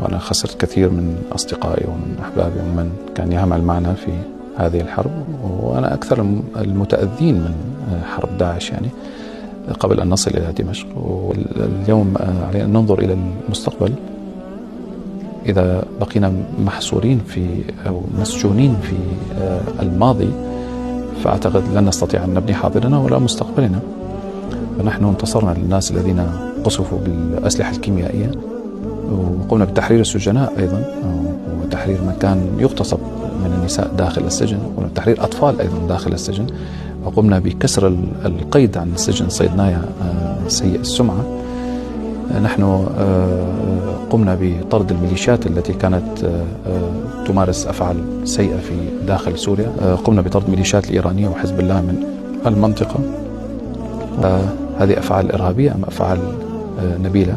وأنا خسرت كثير من أصدقائي ومن أحبابي ومن كان يعمل معنا في هذه الحرب، وأنا أكثر المتأذين من حرب داعش يعني قبل أن نصل إلى دمشق. واليوم علينا أن ننظر إلى المستقبل. إذا بقينا محصورين في أو مسجونين في الماضي فأعتقد لن نستطيع أن نبني حاضرنا ولا مستقبلنا. فنحن انتصرنا للناس الذين قصفوا بالأسلحة الكيميائية، وقمنا بتحرير السجناء أيضا، وتحرير من كان يغتصب من النساء داخل السجن، وقمنا بتحرير أطفال أيضا داخل السجن، وقمنا بكسر القيد عن السجن صيدنايا سيء السمعة. نحن قمنا بطرد الميليشيات التي كانت تمارس أفعال سيئة في داخل سوريا. قمنا بطرد الميليشيات الإيرانية وحزب الله من المنطقة. هذه أفعال إرهابية أم أفعال نبيلة؟